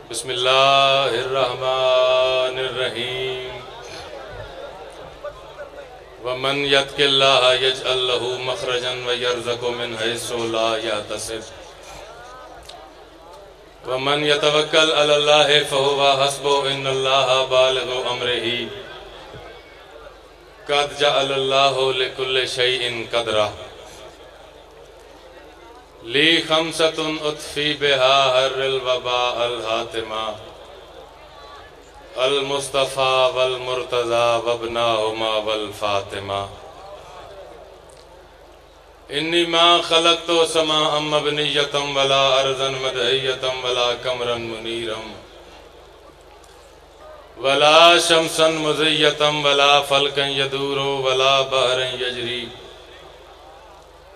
بسم اللہ الرحمن الرحیم ومن یتق اللہ یجعل لہ مخرجا ویرزقہ من حیث لا یحتسب ومن یتوکل علی اللہ فہو حسبہ ان اللہ بالغ امرہ قد جعل اللہ لکل شیء قدرہ لی خمسۃ اطفی بہا حر الوباء الحاتمہ المصطفیٰ والمرتضیٰ وابناہما والفاطمہ انی ما خلقت سماء مبنیۃ ولا ارضا مدحیۃ ولا قمرا منیرا ولا شمسا مضیۃ ولا فلکا یدور ولا بحرا یجری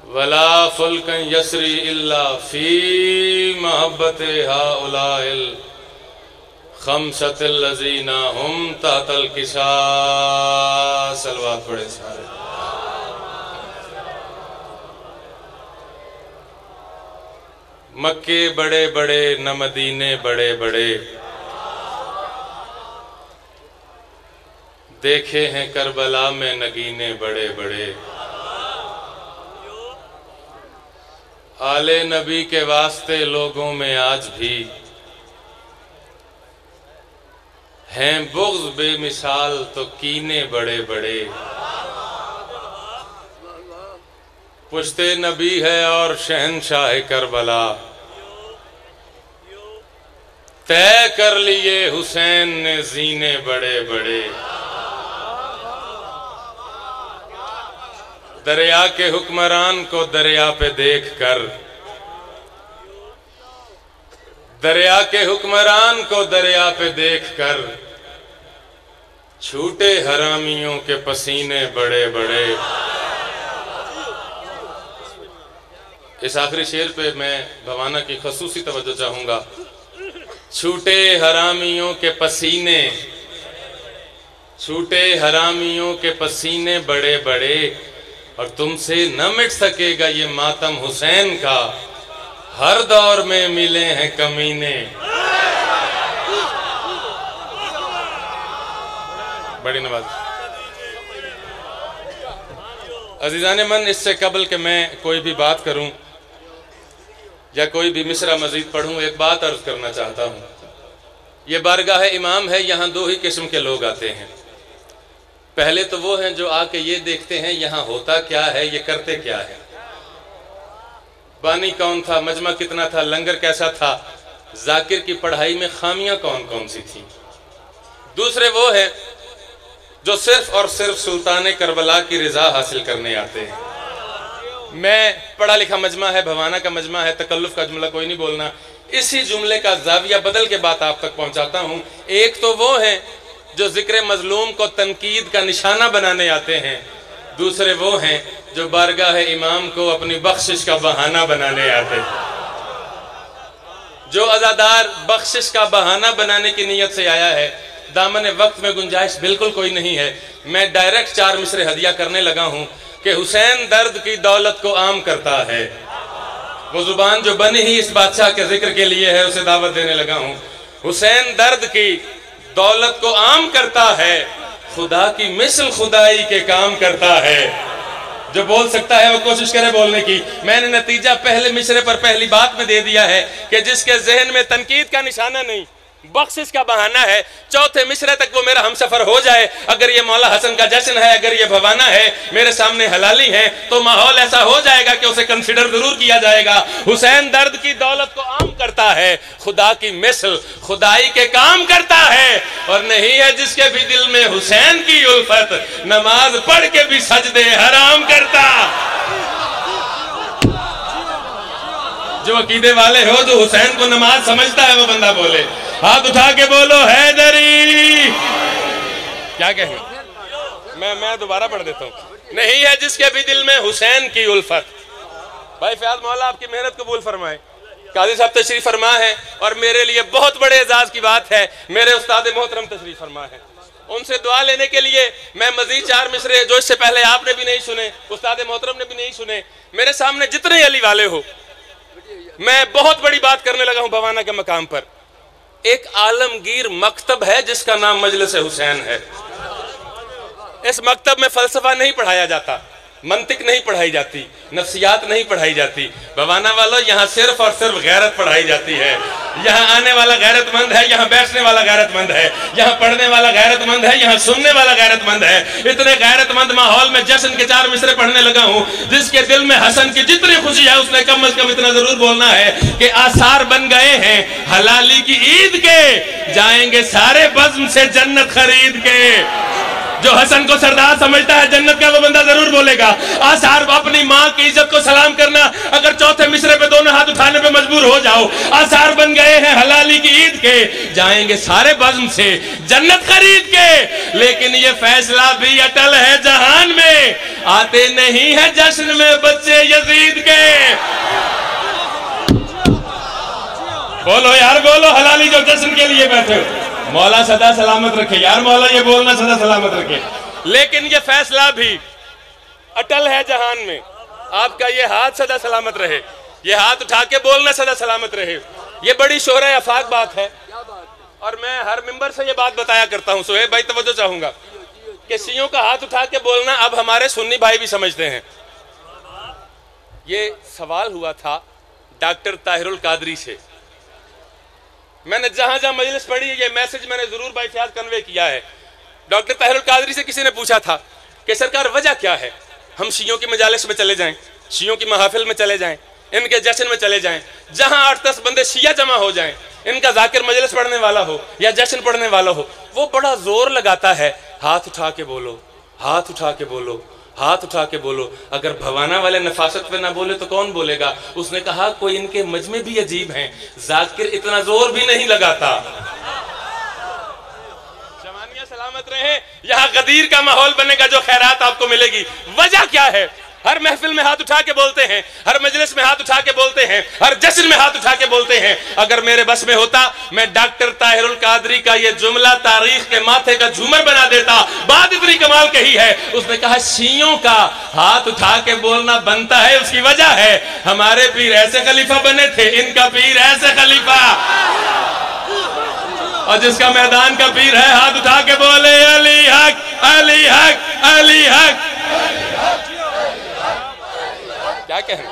ولا فلکا یسری الا فی محبت ہؤلاء الخمسۃ الذین ہم تحت الکساء صلوات پڑھیں سارے مکے بڑے بڑے نہ مدینے بڑے بڑے دیکھے ہیں کربلا میں نگینے بڑے بڑے آل نبی کے واسطے لوگوں میں آج بھی ہیں بغض بے مثال تو کینے بڑے بڑے پشت نبی ہے اور شہنشاہ کربلا طے کر لیے حسین نے زینے بڑے بڑے دریا کے حکمران کو دریا پہ دیکھ کر دریا کے حکمران کو دریا پہ دیکھ کر چھوٹے حرامیوں کے پسینے بڑے بڑے اس آخری شعر پہ میں بھوانا کی خصوصی توجہ چاہوں گا چھوٹے حرامیوں کے پسینے چھوٹے حرامیوں کے پسینے بڑے بڑے اور تم سے نہ مٹ سکے گا یہ ماتم حسین کا ہر دور میں ملے ہیں کمینے بڑی نواز عزیزان من اس سے قبل کہ میں کوئی بھی بات کروں یا کوئی بھی مصرع مزید پڑھوں ایک بات عرض کرنا چاہتا ہوں یہ بارگاہ امام ہے یہاں دو ہی قسم کے لوگ آتے ہیں پہلے تو وہ ہیں جو آ کے یہ دیکھتے ہیں یہاں ہوتا کیا ہے یہ کرتے کیا ہے بانی کون تھا مجمع کتنا تھا لنگر کیسا تھا ذاکر کی پڑھائی میں خامیاں کون کون سی تھیں دوسرے وہ ہیں جو صرف اور صرف سلطان کربلا کی رضا حاصل کرنے آتے ہیں میں پڑھا لکھا مجمع ہے بھوانا کا مجمع ہے تکلف کا جملہ کوئی نہیں بولنا اسی جملے کا زاویہ بدل کے بات آپ تک پہنچاتا ہوں ایک تو وہ ہیں جو ذکر مظلوم کو تنقید کا نشانہ بنانے آتے ہیں دوسرے وہ ہیں جو بارگاہ امام کو اپنی بخشش کا بہانہ بنانے آتے ہیں جو عزادار بخشش کا بہانہ بنانے کی نیت سے آیا ہے دامن وقت میں گنجائش بالکل کوئی نہیں ہے میں ڈائریکٹ 4 مصرے ہدیہ کرنے لگا ہوں کہ حسین درد کی دولت کو عام کرتا ہے وہ زبان جو بنی ہی اس بادشاہ کے ذکر کے لیے ہے اسے دعوت دینے لگا ہوں حسین درد کی دولت کو عام کرتا ہے خدا کی مثل خدائی کے کام کرتا ہے جو بول سکتا ہے وہ کوشش کرے بولنے کی میں نے نتیجہ پہلے مصرے پر پہلی بات میں دے دیا ہے کہ جس کے ذہن میں تنقید کا نشانہ نہیں بخشش کا بہانہ ہے چوتھے مصرے تک وہ میرا ہمسفر ہو جائے اگر یہ مولا حسن کا جشن ہے اگر یہ بھوانا ہے میرے سامنے حلالی ہے تو ماحول ایسا ہو جائے گا کہ اسے کنسیڈر ضرور کیا جائے گا حسین درد کی دولت کو عام کرتا ہے خدا کی مثل خدائی کے کام کرتا ہے اور نہیں ہے جس کے بھی دل میں حسین کی الفت نماز پڑھ کے بھی سجدے حرام کرتا جو عقیدے والے ہو جو حسین کو نماز سمجھتا ہے وہ بندہ بولے ہاتھ اٹھا کے بولو حیدری کیا کہیں میں دوبارہ پڑھ دیتا ہوں نہیں ہے جس کے بھی دل میں حسین کی الفت بھائی فیاض مولا آپ کی محنت قبول فرمائے قاضی صاحب تشریف فرما ہے اور میرے لیے بہت بڑے اعزاز کی بات ہے میرے استاد محترم تشریف فرما ہے ان سے دعا لینے کے لیے میں مزید 4 مصرے جو اس سے پہلے آپ نے بھی نہیں سنے استاد محترم نے بھی نہیں سنے میرے سامنے جتنے علی والے ہو میں بہت بڑی بات کرنے لگا ہوں بھوانا کے مقام پر ایک عالمگیر مکتب ہے جس کا نام مجلس حسین ہے. اس مکتب میں فلسفہ نہیں پڑھایا جاتا، منطق نہیں پڑھائی جاتی، نفسیات نہیں پڑھائی جاتی. بوانا والوں، یہاں صرف اور صرف غیرت پڑھائی جاتی ہے. یہاں آنے والا غیرت مند ہے، یہاں بیٹھنے والا غیرت مند ہے، یہاں پڑھنے والا غیرت مند ہے، یہاں سننے والا غیرت مند ہے. اتنے غیرت مند ماحول میں جشن کے 4 مصرے پڑھنے لگا ہوں. جس کے دل میں حسن کی جتنی خوشی ہے اس نے کم از کم اتنا ضرور بولنا ہے کہ آثار بن گئے ہیں حلالی کی عید کے، جائیں گے سارے بزم سے جنت خرید کے. جو حسن کو سردار سمجھتا ہے جنت کا، وہ بندہ ضرور بولے گا. آثار اپنی ماں کی عزت کو سلام کرنا، اگر چوتھے مصرے پہ دونوں ہاتھ اٹھانے پہ مجبور ہو جاؤ. آثار بن گئے ہیں حلالی کی عید کے، جائیں گے سارے بزم سے جنت خرید کے. لیکن یہ فیصلہ بھی اٹل ہے جہان میں، آتے نہیں ہے جشن میں بچے یزید کے. بولو یار بولو، حلالی جو جشن کے لیے بیٹھے ہو، مولا سدا سلامت رکھے. یار مولا یہ بولنا سدا سلامت رکھے. لیکن یہ فیصلہ بھی اٹل ہے جہان میں، آپ کا یہ ہاتھ سدا سلامت رہے، یہ ہاتھ اٹھا کے بولنا سدا سلامت رہے. یہ بڑی شہرہ افاق بات ہے، اور میں ہر ممبر سے یہ بات بتایا کرتا ہوں. سہیب بھائی توجہ چاہوں گا کہ شیعوں کا ہاتھ اٹھا کے بولنا اب ہمارے سنی بھائی بھی سمجھتے ہیں. یہ سوال ہوا تھا ڈاکٹر طاہر القادری سے. میں نے جہاں جہاں مجلس پڑھی یہ میسج میں نے ضرور بائی فیاض کنوے کیا ہے. ڈاکٹر طاہر القادری سے کسی نے پوچھا تھا کہ سرکار وجہ کیا ہے ہم شیعوں کی مجالس میں چلے جائیں، شیعوں کی محافل میں چلے جائیں، ان کے جشن میں چلے جائیں، جہاں 8-10 بندے شیعہ جمع ہو جائیں، ان کا ذاکر مجلس پڑھنے والا ہو یا جشن پڑھنے والا ہو، وہ بڑا زور لگاتا ہے ہاتھ اٹھا کے بولو، ہاتھ اٹھا کے بولو، ہاتھ اٹھا کے بولو. اگر بھوانا والے نفاست پہ نہ بولے تو کون بولے گا؟ اس نے کہا کوئی ان کے مجمع بھی عجیب ہیں، ذاکر اتنا زور بھی نہیں لگاتا. جوانیاں سلامت رہیں. یہاں غدیر کا ماحول بنے گا جو خیرات آپ کو ملے گی. وجہ کیا ہے؟ ہر محفل میں ہاتھ اٹھا کے بولتے ہیں، ہر مجلس میں ہاتھ اٹھا کے بولتے ہیں، ہر جشن میں ہاتھ اٹھا کے بولتے ہیں. اگر میرے بس میں ہوتا میں ڈاکٹر طاہر القادری کا یہ جملہ تاریخ کے ماتھے کا جھومر بنا دیتا. بات اتنی کمال کہی ہے. اس نے کہا شیعوں کا ہاتھ اٹھا کے بولنا بنتا ہے، اس کی وجہ ہے ہمارے پیر ایسے خلیفہ بنے تھے، ان کا پیر ایسے خلیفہ. اور جس کا میدان کا پیر ہے ہاتھ اٹھا کے بولے علی حق علی حق علی حق. کیا کہیں؟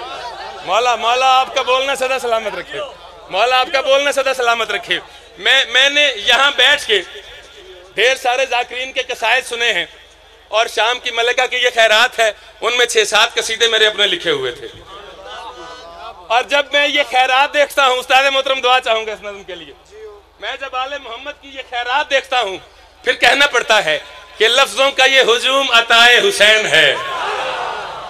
مولا آپ کا بولنا سدا سلامت رکھے. مولا آپ کا بولنا سدا سلامت رکھے. میں نے یہاں بیٹھ کے ڈھیر سارے ذاکرین کے قصائد سنے ہیں، اور شام کی ملکہ کی یہ خیرات ہے، ان میں 6-7 قصیدے میرے اپنے لکھے ہوئے تھے. اور جب میں یہ خیرات دیکھتا ہوں، استاد محترم دعا چاہوں گا اس نظم کے لیے، میں جب آل محمد کی یہ خیرات دیکھتا ہوں پھر کہنا پڑتا ہے کہ لفظوں کا یہ ہجوم عطائے حسین ہے.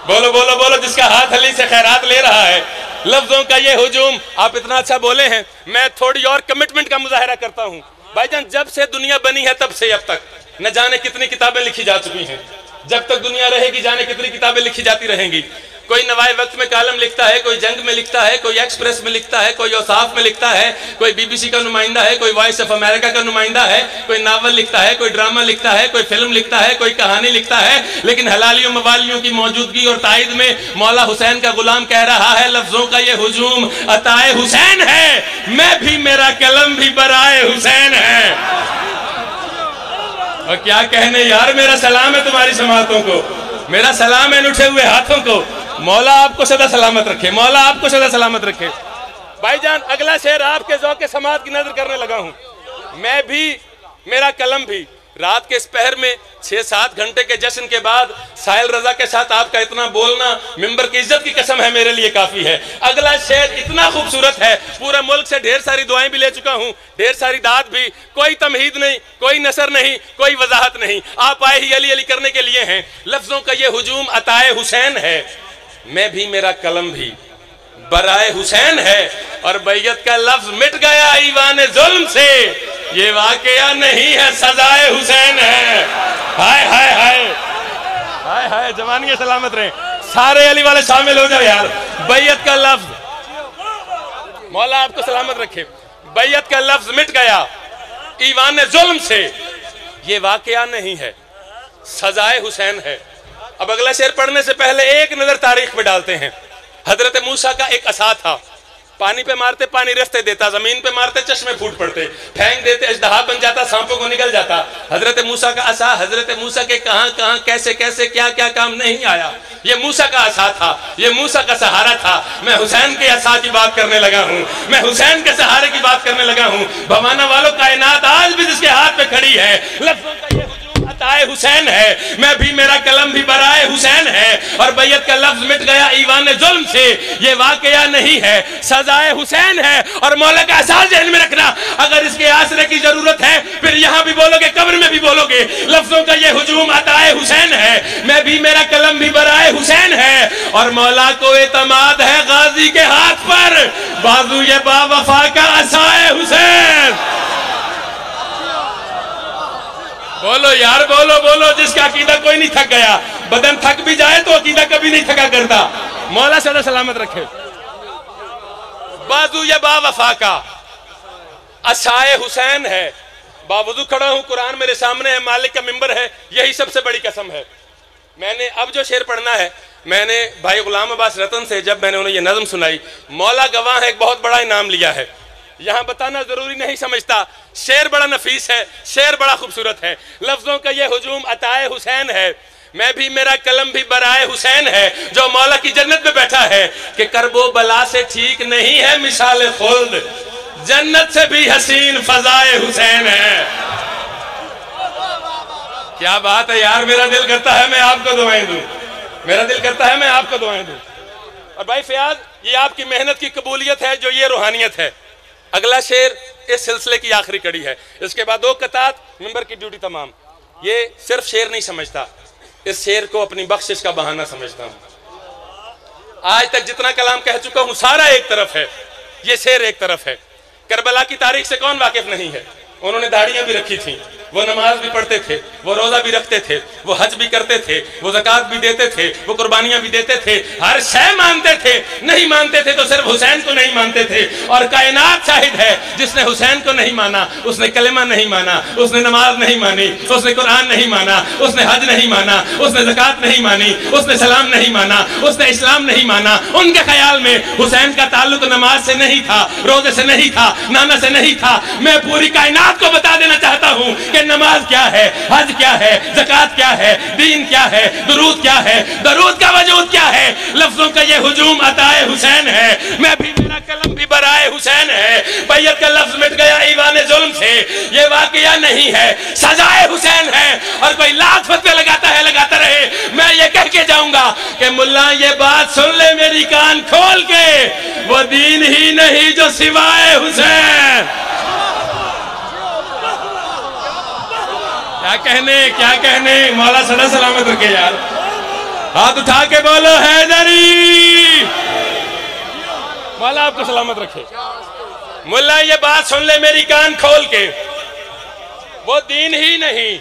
بولو بولو بولو، جس کا ہاتھ علی سے خیرات لے رہا ہے. لفظوں کا یہ ہجوم. آپ اتنا اچھا بولے ہیں، میں تھوڑی اور کمٹمنٹ کا مظاہرہ کرتا ہوں. بھائی جان، جب سے دنیا بنی ہے تب سے اب تک نہ جانے کتنی کتابیں لکھی جا چکی ہیں. جب تک دنیا رہے گی جانے کتنی کتابیں لکھی جاتی رہیں گی. کوئی نوائے وقت میں کالم لکھتا ہے، کوئی جنگ میں لکھتا ہے، کوئی ایکسپریس میں لکھتا ہے، کوئی اوصاف میں لکھتا ہے، کوئی BBC کا نمائندہ ہے، کوئی وائس آف امریکہ کا نمائندہ ہے، کوئی ناول لکھتا ہے، کوئی ڈرامہ لکھتا ہے، کوئی فلم لکھتا ہے، کوئی کہانی لکھتا ہے. لیکن حلالیوں موالیوں کی موجودگی اور تائید میں مولا حسین کا غلام کہہ رہا ہے لفظوں کا یہ ہجوم عطائے حسین ہے. میں بھی، میرا قلم بھی برائے حسین ہے. اور کیا کہنے یار، میرا سلام ہے تمہاری سماعتوں کو، میرا سلام ہے ان اٹھے ہوئے ہاتھوں کو. مولا آپ کو سدا سلامت رکھے، مولا آپ کو سدا سلامت رکھے. بھائی جان، اگلا شعر آپ کے ذوق سماعت کی نظر کرنے لگا ہوں. میں بھی، میرا قلم بھی. رات کے اس پہر میں 6-7 گھنٹے کے جشن کے بعد سائل رضا کے ساتھ آپ کا اتنا بولنا ممبر کی عزت کی قسم ہے، میرے لیے کافی ہے. اگلا شعر اتنا خوبصورت ہے، پورے ملک سے ڈھیر ساری دعائیں بھی لے چکا ہوں، ڈھیر ساری داد بھی. کوئی تمہید نہیں، کوئی نثر نہیں، کوئی وضاحت نہیں. آپ آئے ہی علی علی کرنے کے لیے ہیں. لفظوں کا یہ ہجوم عطائے حسین ہے. میں بھی، میرا قلم بھی برائے حسین ہے. اور بیعت کا لفظ مٹ گیا ایوان ظلم سے، یہ واقعہ نہیں ہے سزائے حسین ہے. ہائے ہائے ہائے ہائے ہائے. جوانی سلامت رہیں. سارے علی والے شامل ہو جاؤ یار. بیعت کا لفظ، مولا آپ کو سلامت رکھے. بیعت کا لفظ مٹ گیا ایوان ظلم سے، یہ واقعہ نہیں ہے سزائے حسین ہے. اب اگلا شعر پڑھنے سے پہلے ایک نظر تاریخ پہ ڈالتے ہیں. حضرت موسیٰ کا ایک عصا تھا، پانی پہ مارتے پانی رستے دیتا، زمین پہ مارتے چشمے پھوٹ پڑتے، پھینک دیتے اژدہا بن جاتا، سانپوں کو نگل جاتا۔ حضرت موسیٰ کا عصا حضرت موسیٰ کے کہاں کہاں کیسے کیسے کیا کیا کام نہیں آیا، یہ موسیٰ کا عصا تھا، یہ موسیٰ کا سہارا تھا۔ میں حسین کے عصا کی بات کرنے لگا ہوں، میں حسین کے سہارے کی بات کرنے لگا ہوں۔ بھوانا والوں، کائنات آج بھی جس کے ہاتھ پہ کھڑی ہے، لفظوں کا یہ ہجوم عطائے حسین ہے، میں بھی میرا قلم بھی برائے حسین ہے، اور بیعت کا لفظ مٹ گیا ایوان ظلم سے، یہ واقعہ نہیں ہے، سزائے حسین ہے۔ اور مولا کا احساس ذہن میں رکھنا، اگر اس کے آسرے کی ضرورت ہے پھر یہاں بھی بولو گے، قبر میں بھی بولو گے، لفظوں کا یہ ہجوم عطائے حسین ہے، میں بھی میرا قلم بھی برائے حسین ہے، اور مولا کو اعتماد ہے غازی کے ہاتھ پر، بازو یہ با وفا کا عصائے حسین۔ بولو یار، بولو بولو، جس کا عقیدہ کوئی نہیں تھک گیا، بدن تھک بھی جائے تو عقیدہ کبھی نہیں تھکا کرتا۔ مولا صلی سلامت رکھے۔ بازو یہ با وفا کا عصائے حسین ہے، باوضو کھڑا ہوں، قرآن میرے سامنے ہے، مالک کا منبر ہے، یہی سب سے بڑی قسم ہے۔ میں نے اب جو شعر پڑھنا ہے، میں نے بھائی غلام عباس رتن سے جب میں نے انہیں یہ نظم سنائی، مولا گواہ ہے، ایک بہت بڑا انعام لیا ہے، یہاں بتانا ضروری نہیں سمجھتا، شعر بڑا نفیس ہے، شعر بڑا خوبصورت ہے۔ لفظوں کا یہ ہجوم عطائے حسین ہے، میں بھی میرا قلم بھی برائے حسین ہے، جو مولا کی جنت میں بیٹھا ہے کہ کرب و بلا سے ٹھیک نہیں ہے مثال خلد، جنت سے بھی حسین فضائے حسین ہے۔ کیا بات ہے یار، میرا دل کرتا ہے میں آپ کو دعائیں دوں، میرا دل کرتا ہے میں آپ کو دعائیں دوں۔ اور بھائی فیاض، یہ آپ کی محنت کی قبولیت ہے جو یہ روحانیت ہے۔ اگلا شعر اس سلسلے کی آخری کڑی ہے، اس کے بعد 2 قطعات، ممبر کی ڈیوٹی تمام۔ یہ صرف شعر نہیں سمجھتا، اس شعر کو اپنی بخشش کا بہانہ سمجھتا ہوں۔ آج تک جتنا کلام کہہ چکا ہوں سارا ایک طرف ہے، یہ شعر ایک طرف ہے۔ کربلا کی تاریخ سے کون واقف نہیں ہے؟ انہوں نے داڑیاں بھی رکھی تھیں، وہ نماز بھی پڑھتے تھے، وہ روزہ بھی رکھتے تھے، وہ حج بھی کرتے تھے، وہ زکوٰۃ بھی دیتے تھے، وہ قربانیاں بھی دیتے تھے، ہر شے مانتے تھے، نہیں مانتے تھے تو صرف حسین کو نہیں مانتے تھے۔ اور کائنات شاہد ہے، جس نے حسین کو نہیں مانا اس نے کلمہ نہیں مانا، اس نے نماز نہیں مانی، اس نے قرآن نہیں مانا، اس نے حج نہیں مانا، اس نے زکوٰۃ نہیں مانی، اس نے سلام نہیں مانا، اس نے اسلام نہیں مانا۔ ان کے خیال میں حسین کا تعلق نماز سے نہیں تھا، روزے سے نہیں تھا، نانا سے نہیں تھا۔ میں پوری کائنات کو بتا دینا چاہتا ہوں کہ نماز کیا ہے، حج کیا ہے، زکوٰۃ کیا ہے، دین کیا ہے، درود کیا ہے، درود کا وجود کیا ہے۔ لفظوں کا یہ ہجوم عطائے حسین ہے، میں بھی میرا قلم بھی برائے حسین ہے۔ بیعت کا لفظ مٹ گیا ایوان ظلم سے، یہ واقعہ نہیں ہے، سزائے حسین ہے۔ اور کوئی لاکھ فتوے لگاتا ہے لگاتا رہے، میں یہ کہہ کے جاؤں گا کہ ملا یہ بات سن لے میری کان کھول کے، وہ دین ہی نہیں جو سوائے حسین۔ کیا کہنے، مولا صلی اللہ سلامت رکھے یار، ہاتھ اٹھا کے بولو حیدری، مولا آپ کو سلامت رکھے۔ ملا یہ بات سن لے میری کان کھول کے، وہ دین ہی نہیں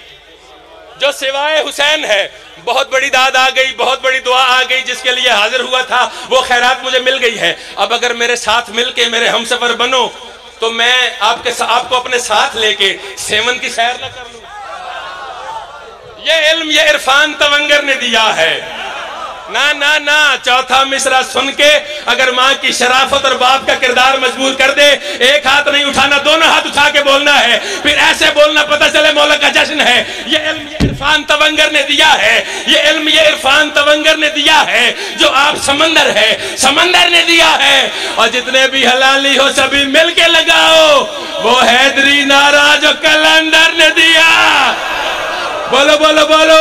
جو سوائے حسین ہے۔ بہت بڑی داد آ گئی، بہت بڑی دعا آ گئی، جس کے لیے حاضر ہوا تھا وہ خیرات مجھے مل گئی ہے۔ اب اگر میرے ساتھ مل کے میرے ہم سفر بنو تو میں آپ کو اپنے ساتھ لے کے سیون کی سیر نہ کر لوں؟ یہ علم یہ عرفان تونگر نے دیا ہے، نہ چوتھا مصرع سن کے اگر ماں کی شرافت اور باپ کا کردار مجبور کر دے، ایک ہاتھ نہیں اٹھانا، دونوں ہاتھ اٹھا کے بولنا ہے، پھر ایسے بولنا پتہ چلے مولا کا جشن ہے۔ یہ علم یہ عرفان تونگر نے دیا ہے، یہ علم یہ عرفان تونگر نے دیا ہے، جو آپ سمندر ہے، سمندر نے دیا ہے۔ اور جتنے بھی حلالی ہو سبھی مل کے لگاؤ وہ حیدری نعرہ جو کلندر نے دیا۔ بولو بولو بولو